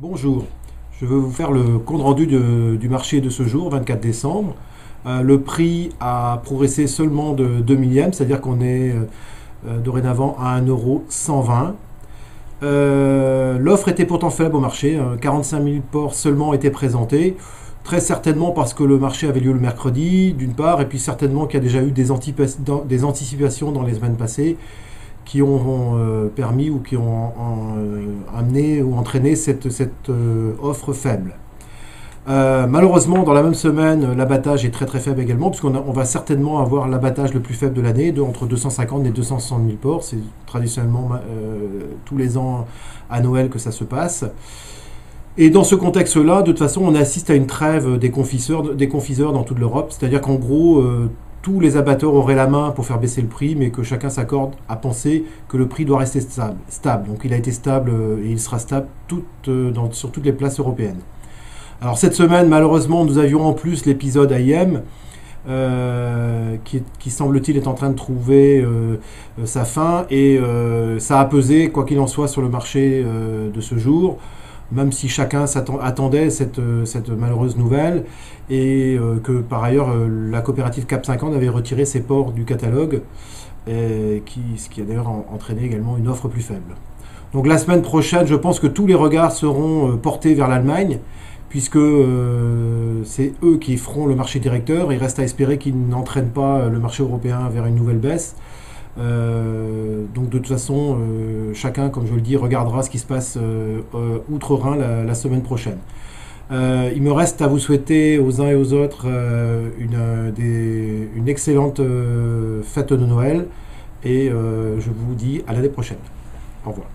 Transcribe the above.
Bonjour, je veux vous faire le compte rendu du marché de ce jour, 24 décembre. Le prix a progressé seulement de 2 millièmes, c'est-à-dire qu'on est dorénavant à 1,120 €. L'offre était pourtant faible au marché, 45 000 ports seulement étaient présentés, très certainement parce que le marché avait lieu le mercredi, d'une part, et puis certainement qu'il y a déjà eu des anticipations dans les semaines passées qui ont permis ou qui ont amené ou entraîné cette offre faible. Malheureusement, dans la même semaine, l'abattage est très très faible également, puisqu'on va certainement avoir l'abattage le plus faible de l'année, entre 250 et 260 000 porcs. C'est traditionnellement tous les ans à Noël que ça se passe. Et dans ce contexte-là, de toute façon, on assiste à une trêve des confiseurs dans toute l'Europe. C'est-à-dire qu'en gros, tous les abatteurs auraient la main pour faire baisser le prix, mais que chacun s'accorde à penser que le prix doit rester stable. Donc il a été stable et il sera stable sur toutes les places européennes. Alors cette semaine, malheureusement, nous avions en plus l'épisode AIM, qui semble-t-il est en train de trouver sa fin, et ça a pesé, quoi qu'il en soit, sur le marché de ce jour, même si chacun attendait cette malheureuse nouvelle, et que par ailleurs la coopérative Cap 50 avait retiré ses ports du catalogue, ce qui a d'ailleurs entraîné également une offre plus faible. Donc la semaine prochaine, je pense que tous les regards seront portés vers l'Allemagne, puisque c'est eux qui feront le marché directeur. Il reste à espérer qu'ils n'entraînent pas le marché européen vers une nouvelle baisse. Donc de toute façon, chacun, comme je le dis, regardera ce qui se passe outre-Rhin la semaine prochaine. Il me reste à vous souhaiter aux uns et aux autres une excellente fête de Noël, et je vous dis à l'année prochaine. Au revoir.